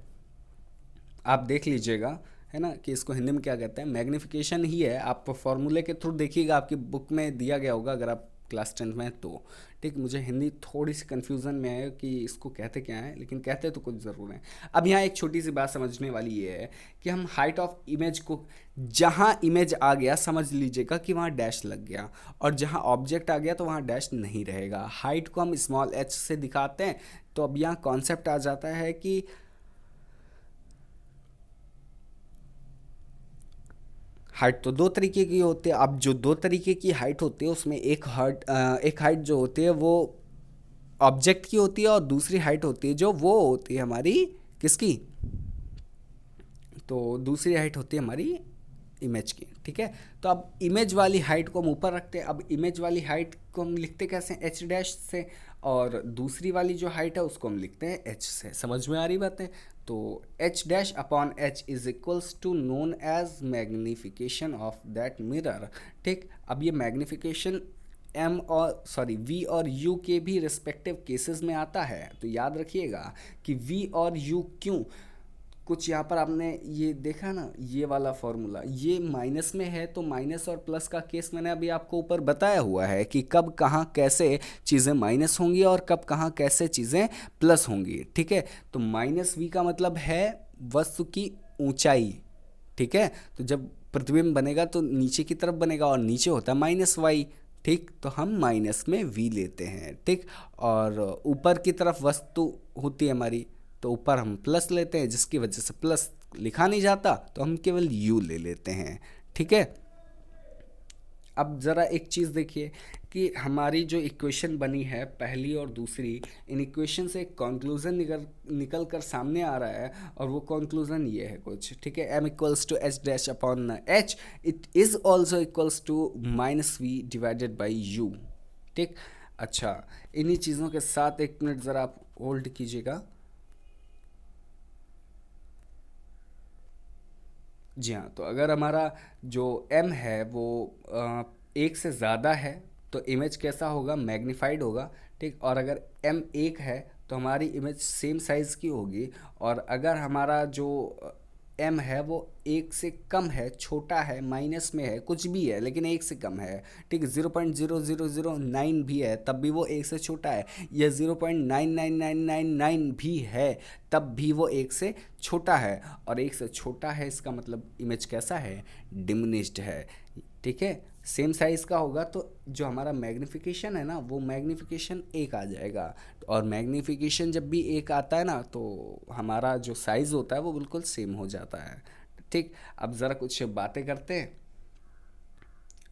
आप देख लीजिएगा, है ना, कि इसको हिंदी में क्या कहते हैं। मैग्निफिकेशन ही है, आप फॉर्मूले के थ्रू देखिएगा, आपकी बुक में दिया गया होगा अगर आप क्लास 10th में तो। ठीक, मुझे हिंदी थोड़ी सी कन्फ्यूज़न में है कि इसको कहते क्या है, लेकिन कहते तो कुछ ज़रूर है। अब यहाँ एक छोटी सी बात समझने वाली ये है कि हम हाइट ऑफ इमेज को, जहाँ इमेज आ गया समझ लीजिएगा कि वहाँ डैश लग गया, और जहाँ ऑब्जेक्ट आ गया तो वहाँ डैश नहीं रहेगा। हाइट को हम स्मॉल h से दिखाते हैं, तो अब यहाँ कॉन्सेप्ट आ जाता है कि हाइट तो दो तरीके की होती है। अब जो दो तरीके की हाइट होती है उसमें एक हाइट जो होती है वो ऑब्जेक्ट की होती है, और दूसरी हाइट होती है जो वो होती है हमारी किसकी, तो दूसरी हाइट होती है हमारी इमेज की। ठीक है, तो अब इमेज वाली हाइट को हम ऊपर रखते हैं। अब इमेज वाली हाइट को हम लिखते कैसे, एच डैश से, और दूसरी वाली जो हाइट है उसको हम लिखते हैं एच से। समझ में आ रही बातें, तो h dash upon h is equals to known as magnification of that mirror. ठीक, अब ये मैग्निफिकेशन एम और सॉरी वी और यू के भी रिस्पेक्टिव केसेस में आता है। तो याद रखिएगा कि वी और यू क्यों, कुछ यहाँ पर आपने ये देखा ना, ये वाला फॉर्मूला ये माइनस में है, तो माइनस और प्लस का केस मैंने अभी आपको ऊपर बताया हुआ है कि कब कहाँ कैसे चीज़ें माइनस होंगी और कब कहाँ कैसे चीज़ें प्लस होंगी। ठीक है, तो माइनस वी का मतलब है वस्तु की ऊंचाई। ठीक है, तो जब प्रतिबिंब बनेगा तो नीचे की तरफ बनेगा और नीचे होता है माइनस वाई। ठीक, तो हम माइनस में वी लेते हैं। ठीक, और ऊपर की तरफ वस्तु होती है हमारी, तो ऊपर हम प्लस लेते हैं, जिसकी वजह से प्लस लिखा नहीं जाता, तो हम केवल यू ले लेते हैं। ठीक है, अब ज़रा एक चीज़ देखिए कि हमारी जो इक्वेशन बनी है पहली और दूसरी, इन इक्वेशन से एक कंक्लूजन निकल कर सामने आ रहा है, और वो कंक्लूजन ये है कुछ। ठीक है, m equals to h dash upon h, it is also equals to minus v divided by u. ठीक, अच्छा, इन्हीं चीज़ों के साथ एक मिनट ज़रा आप होल्ड कीजिएगा। जी हाँ, तो अगर हमारा जो m है वो एक से ज़्यादा है तो इमेज कैसा होगा, मैग्नीफाइड होगा। ठीक, और अगर m एक है तो हमारी इमेज सेम साइज़ की होगी, और अगर हमारा जो m है वो एक से कम है, छोटा है, माइनस में है, कुछ भी है लेकिन एक से कम है। ठीक, 0.0009 भी है तब भी वो एक से छोटा है, या 0.99999 भी है तब भी वो एक से छोटा है, और एक से छोटा है इसका मतलब इमेज कैसा है, डिमिनिश्ड है। ठीक है, सेम साइज़ का होगा तो जो हमारा मैग्नीफिकेशन है ना वो मैग्नीफिकेशन एक आ जाएगा, और मैग्नीफिकेशन जब भी एक आता है ना तो हमारा जो साइज़ होता है वो बिल्कुल सेम हो जाता है। ठीक, अब ज़रा कुछ बातें करते हैं।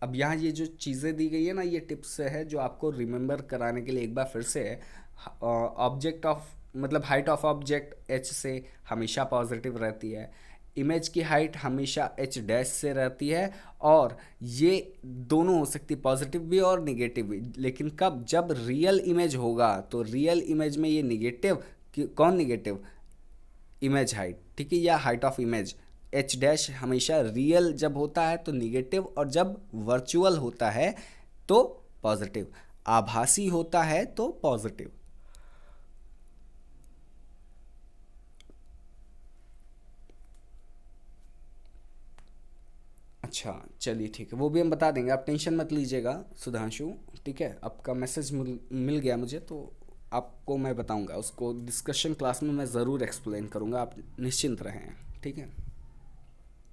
अब यहाँ ये जो चीज़ें दी गई है ना, ये टिप्स है जो आपको रिमेंबर कराने के लिए एक बार फिर से है। ऑब्जेक्ट ऑफ मतलब हाइट ऑफ ऑब्जेक्ट एच से हमेशा पॉजिटिव रहती है, इमेज की हाइट हमेशा एच डैश से रहती है, और ये दोनों हो सकती पॉजिटिव भी और निगेटिव भी, लेकिन कब, जब रियल इमेज होगा तो रियल इमेज में ये निगेटिव, कौन निगेटिव, इमेज हाइट। ठीक है, या height of image H dash हमेशा रियल जब होता है तो निगेटिव, और जब वर्चुअल होता है तो पॉजिटिव, आभासी होता है तो पॉजिटिव। अच्छा चलिए ठीक है, वो भी हम बता देंगे, आप टेंशन मत लीजिएगा सुधांशु। ठीक है, आपका मैसेज मिल गया मुझे, तो आपको मैं बताऊंगा, उसको डिस्कशन क्लास में मैं ज़रूर एक्सप्लेन करूंगा, आप निश्चिंत रहें। ठीक है,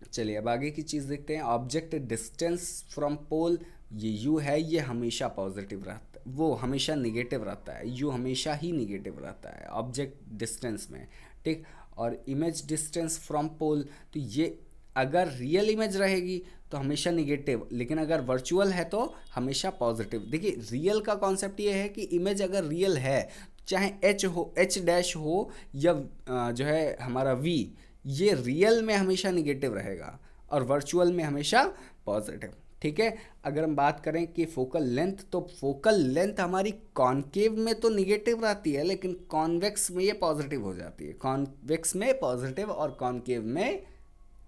चलिए अब आगे की चीज़ देखते हैं। ऑब्जेक्ट डिस्टेंस फ्रॉम पोल, ये यू है, ये हमेशा पॉजिटिव रहता है, वो हमेशा निगेटिव रहता है, यू हमेशा ही निगेटिव रहता है ऑब्जेक्ट डिस्टेंस में। ठीक, और इमेज डिस्टेंस फ्रॉम पोल, तो ये अगर रियल इमेज रहेगी तो हमेशा निगेटिव, लेकिन अगर वर्चुअल है तो हमेशा पॉजिटिव। देखिए रियल का कॉन्सेप्ट ये है कि इमेज अगर रियल है, चाहे एच हो, एच डैश हो, या जो है हमारा वी, ये रियल में हमेशा निगेटिव रहेगा और वर्चुअल में हमेशा पॉजिटिव। ठीक है, अगर हम बात करें कि फोकल लेंथ, तो फोकल लेंथ हमारी कॉनकेव में तो निगेटिव रहती है, लेकिन कॉन्वेक्स में ये पॉजिटिव हो जाती है, कॉन्वेक्स में पॉजिटिव और कॉनकेव में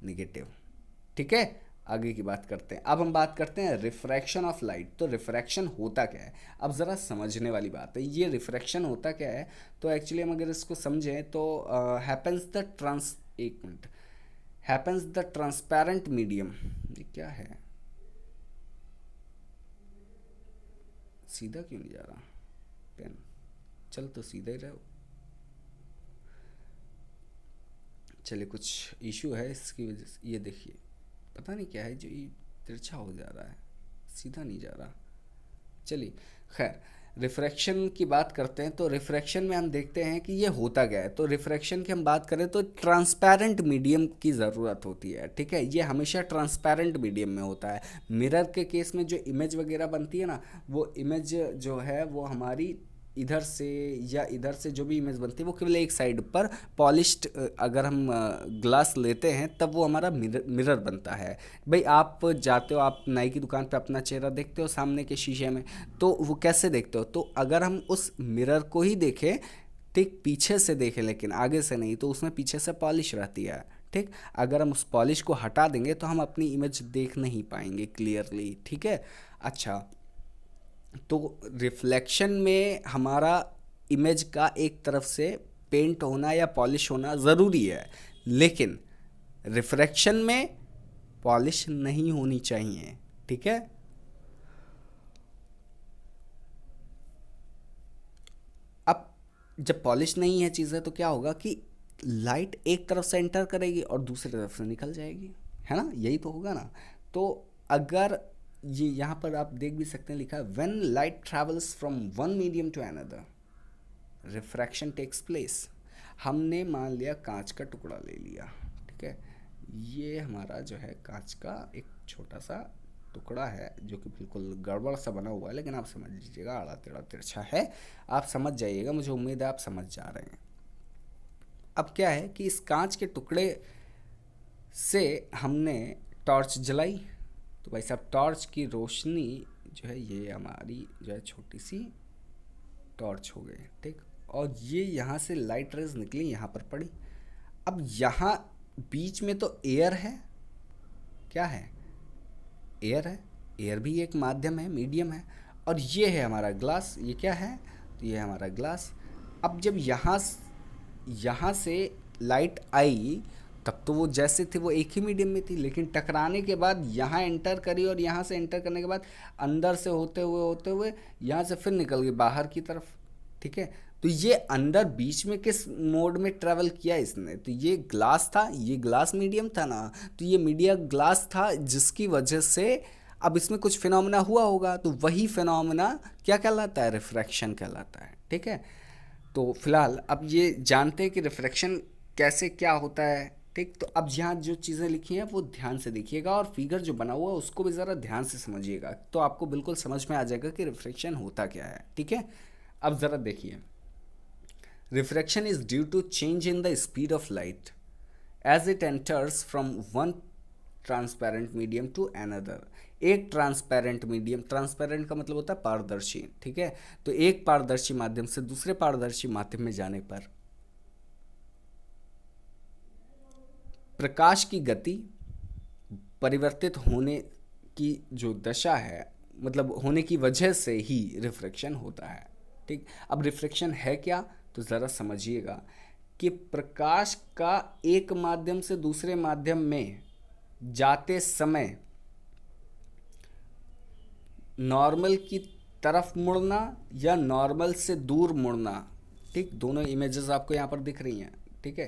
निगेटिव। ठीक है, आगे की बात करते हैं। अब हम बात करते हैं रिफ्रैक्शन ऑफ लाइट। तो रिफ्रैक्शन होता क्या है, अब ज़रा समझने वाली बात है, ये रिफ्रैक्शन होता क्या है। तो एक्चुअली हम अगर इसको समझें तो हैपन्स द एक minute, happens the transparent medium, ये क्या है, सीधा क्यों नहीं जा रहा पेन, चल तो सीधा ही रहो। चलिए कुछ इशू है इसकी वजह से, ये देखिए पता नहीं क्या है जो ये तिरछा हो जा रहा है, सीधा नहीं जा रहा। चलिए खैर, रिफ्रैक्शन की बात करते हैं। तो रिफ्रैक्शन में हम देखते हैं कि ये होता क्या है। तो रिफ्रैक्शन की हम बात करें तो ट्रांसपेरेंट मीडियम की ज़रूरत होती है। ठीक है, ये हमेशा ट्रांसपेरेंट मीडियम में होता है। मिरर के केस में जो इमेज वगैरह बनती है ना, वो इमेज जो है वो हमारी इधर से या इधर से जो भी इमेज बनती है वो केवल एक साइड पर पॉलिश्ड, अगर हम ग्लास लेते हैं तब वो हमारा मिरर बनता है। भाई आप जाते हो, आप नाई की दुकान पे अपना चेहरा देखते हो सामने के शीशे में, तो वो कैसे देखते हो, तो अगर हम उस मिरर को ही देखें, ठीक पीछे से देखें लेकिन आगे से नहीं, तो उसमें पीछे से पॉलिश रहती है। ठीक, अगर हम उस पॉलिश को हटा देंगे तो हम अपनी इमेज देख नहीं पाएंगे क्लियरली। ठीक है, अच्छा तो रिफ्लेक्शन में हमारा इमेज का एक तरफ से पेंट होना या पॉलिश होना ज़रूरी है, लेकिन रिफ्रैक्शन में पॉलिश नहीं होनी चाहिए। ठीक है। अब जब पॉलिश नहीं है चीज़ें तो क्या होगा कि लाइट एक तरफ से एंटर करेगी और दूसरी तरफ से निकल जाएगी, है ना, यही तो होगा ना। तो अगर ये यहाँ पर आप देख भी सकते हैं, लिखा है when light travels from one medium to another refraction takes place. हमने मान लिया कांच का टुकड़ा ले लिया, ठीक है, ये हमारा जो है कांच का एक छोटा सा टुकड़ा है जो कि बिल्कुल गड़बड़ सा बना हुआ है, लेकिन आप समझ लीजिएगा, आड़ा टेढ़ा तिरछा है, आप समझ जाइएगा, मुझे उम्मीद है आप समझ जा रहे हैं। अब क्या है कि इस कांच के टुकड़े से हमने टॉर्च जलाई, तो भाई साहब टॉर्च की रोशनी जो है ये हमारी जो है छोटी सी टॉर्च हो गई, ठीक। और ये यहाँ से लाइट रेज निकली, यहाँ पर पड़ी। अब यहाँ बीच में तो एयर है, क्या है, एयर है, एयर भी एक माध्यम है, मीडियम है। और ये है हमारा ग्लास, ये क्या है, तो ये है हमारा ग्लास। अब जब यहाँ से लाइट आई तब तो वो जैसे थे वो एक ही मीडियम में थी, लेकिन टकराने के बाद यहाँ एंटर करी और यहाँ से एंटर करने के बाद अंदर से होते हुए यहाँ से फिर निकल गई बाहर की तरफ, ठीक है। तो ये अंदर बीच में किस मोड में ट्रेवल किया इसने, तो ये ग्लास था, ये ग्लास मीडियम था ना, तो ये मीडिया ग्लास था जिसकी वजह से अब इसमें कुछ फिनोमेना हुआ होगा, तो वही फिनोमेना क्या कहलाता है, रिफ्रैक्शन कहलाता है, ठीक है। तो फिलहाल अब ये जानते हैं कि रिफ्रैक्शन कैसे क्या होता है, ठीक। तो अब यहाँ जो चीज़ें लिखी हैं वो ध्यान से देखिएगा और फिगर जो बना हुआ है उसको भी ज़रा ध्यान से समझिएगा, तो आपको बिल्कुल समझ में आ जाएगा कि रिफ्रैक्शन होता क्या है, ठीक है। अब ज़रा देखिए, refraction is due to change in the speed of light as it enters from one transparent medium to another. एक ट्रांसपेरेंट मीडियम, ट्रांसपेरेंट का मतलब होता है पारदर्शी, ठीक है। तो एक पारदर्शी माध्यम से दूसरे पारदर्शी माध्यम में जाने पर प्रकाश की गति परिवर्तित होने की जो दशा है, मतलब होने की वजह से ही रिफ्रैक्शन होता है, ठीक। अब रिफ्रैक्शन है क्या, तो ज़रा समझिएगा कि प्रकाश का एक माध्यम से दूसरे माध्यम में जाते समय नॉर्मल की तरफ मुड़ना या नॉर्मल से दूर मुड़ना, ठीक। दोनों इमेजेस आपको यहाँ पर दिख रही हैं, ठीक है,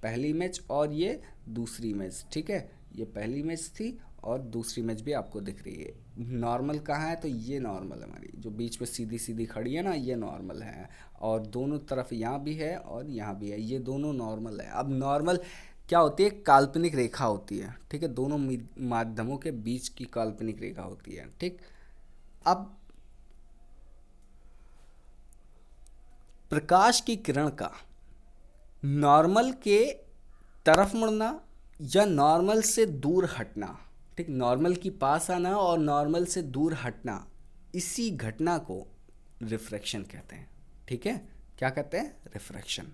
पहली इमेज और ये दूसरी इमेज, ठीक है, ये पहली इमेज थी और दूसरी इमेज भी आपको दिख रही है। नॉर्मल कहाँ है, तो ये नॉर्मल हमारी जो बीच में सीधी सीधी खड़ी है ना, ये नॉर्मल है, और दोनों तरफ यहाँ भी है और यहाँ भी है, ये दोनों नॉर्मल है। अब नॉर्मल क्या होती है, काल्पनिक रेखा होती है, ठीक है, दोनों माध्यमों के बीच की काल्पनिक रेखा होती है, ठीक। अब प्रकाश की किरण का नॉर्मल के तरफ मुड़ना या नॉर्मल से दूर हटना, ठीक, नॉर्मल की पास आना और नॉर्मल से दूर हटना, इसी घटना को रिफ्रैक्शन कहते हैं, ठीक है। क्या कहते हैं, रिफ्रैक्शन।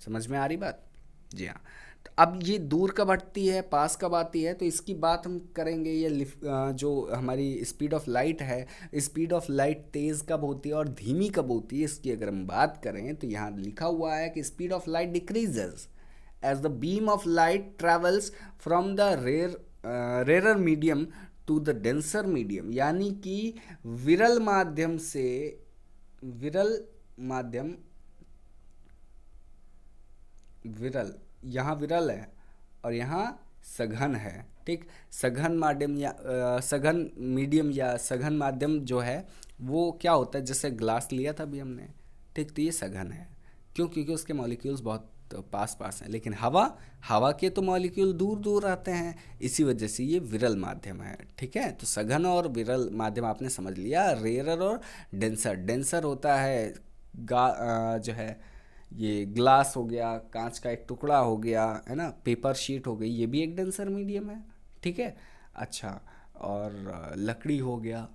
समझ में आ रही बात, जी हाँ। तो अब ये दूर कब हटती है, पास कब आती है, तो इसकी बात हम करेंगे। ये जो हमारी स्पीड ऑफ लाइट है, स्पीड ऑफ लाइट तेज़ कब होती है और धीमी कब होती है, इसकी अगर हम बात करें तो यहाँ लिखा हुआ है कि speed of light decreases as the beam of light travels from the rarer medium to the denser medium, यानी कि विरल माध्यम से विरल माध्यम, विरल यहाँ विरल है और यहाँ सघन है, ठीक। सघन माध्यम या सघन मीडियम या सघन माध्यम जो है वो क्या होता है, जैसे ग्लास लिया था अभी हमने, ठीक, तो ये सघन है, क्यों, क्योंकि उसके मॉलिक्यूल्स बहुत पास पास हैं, लेकिन हवा के तो मॉलिक्यूल दूर दूर आते हैं, इसी वजह से ये विरल माध्यम है, ठीक है। तो सघन और विरल माध्यम आपने समझ लिया। रेयर और डेंसर, डेंसर होता है जो है ये ग्लास हो गया, कांच का एक टुकड़ा हो गया, है ना, पेपर शीट हो गई, ये भी एक डेंसर मीडियम है, ठीक है। अच्छा, और लकड़ी हो गया,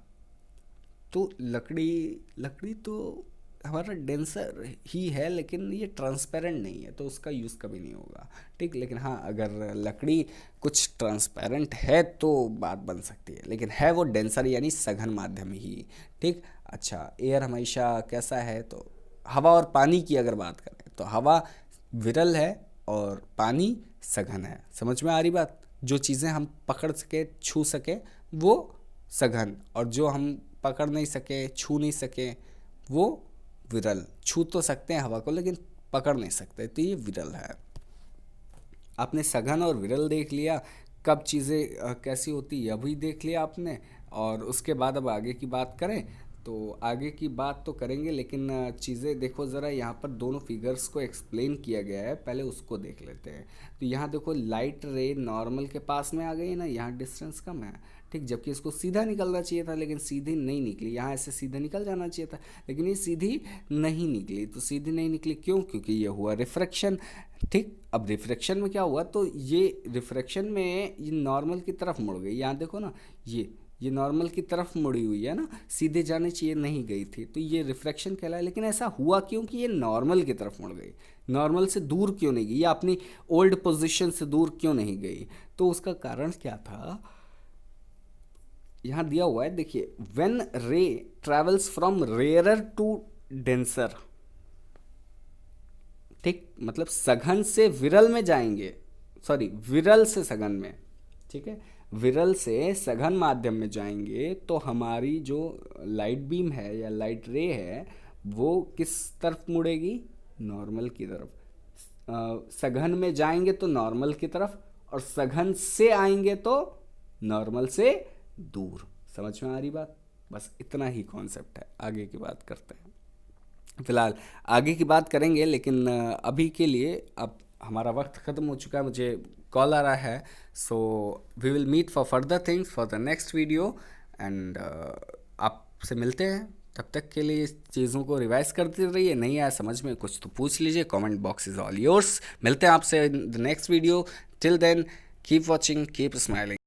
तो लकड़ी तो हमारा डेंसर ही है, लेकिन ये ट्रांसपेरेंट नहीं है, तो उसका यूज़ कभी नहीं होगा, ठीक। लेकिन हाँ, अगर लकड़ी कुछ ट्रांसपेरेंट है तो बात बन सकती है, लेकिन है वो डेंसर यानी सघन माध्यम ही, ठीक। अच्छा, एयर हमेशा कैसा है, तो हवा और पानी की अगर बात करें तो हवा विरल है और पानी सघन है। समझ में आ रही बात? जो चीज़ें हम पकड़ सके, छू सके, वो सघन, और जो हम पकड़ नहीं सके, छू नहीं सके, वो विरल। छू तो सकते हैं हवा को लेकिन पकड़ नहीं सकते, तो ये विरल है। आपने सघन और विरल देख लिया, कब चीज़ें कैसी होती यह भी देख लिया आपने। और उसके बाद अब आगे की बात करें तो आगे की बात तो करेंगे, लेकिन चीज़ें देखो ज़रा, यहाँ पर दोनों फिगर्स को एक्सप्लेन किया गया है, पहले उसको देख लेते हैं। तो यहाँ देखो, लाइट रे नॉर्मल के पास में आ गई है ना, यहाँ डिस्टेंस कम है, ठीक, जबकि इसको सीधा निकलना चाहिए था लेकिन सीधी नहीं निकली। यहाँ ऐसे सीधे निकल जाना चाहिए था लेकिन ये सीधी नहीं निकली। तो सीधी नहीं निकली क्यों? क्योंकि ये हुआ रिफ्रैक्शन, ठीक। अब रिफ्रैक्शन में क्या हुआ, तो ये रिफ्रैक्शन में ये नॉर्मल की तरफ मुड़ गई। यहाँ देखो ना, ये नॉर्मल की तरफ मुड़ी हुई है ना, सीधे जाने चाहिए, नहीं गई थी, तो ये रिफ्रैक्शन कहलाया। लेकिन ऐसा हुआ क्यों कि ये नॉर्मल की तरफ मुड़ गई, नॉर्मल से दूर क्यों नहीं गई, या अपनी ओल्ड पोजीशन से दूर क्यों नहीं गई? तो उसका कारण क्या था, यहाँ दिया हुआ है, देखिए, when ray travels from rarer to denser, ठीक, मतलब सघन से विरल में जाएंगे, सॉरी, विरल से सघन में, ठीक है, विरल से सघन माध्यम में जाएंगे तो हमारी जो लाइट बीम है या लाइट रे है वो किस तरफ मुड़ेगी? नॉर्मल की तरफ। सघन में जाएंगे तो नॉर्मल की तरफ, और सघन से आएंगे तो नॉर्मल से दूर। समझ में आ रही बात? बस इतना ही कॉन्सेप्ट है, आगे की बात करते हैं। फिलहाल आगे की बात करेंगे, लेकिन अभी के लिए अब हमारा वक्त ख़त्म हो चुका है, मुझे कॉल आ रहा है। So we will meet for further things for the next video, and आपसे मिलते हैं। तब तक के लिए इस चीज़ों को रिवाइज करते रहिए, नहीं आया समझ में कुछ तो पूछ लीजिए, comment box is all yours. मिलते हैं आपसे in the next video. Till then keep watching, keep smiling.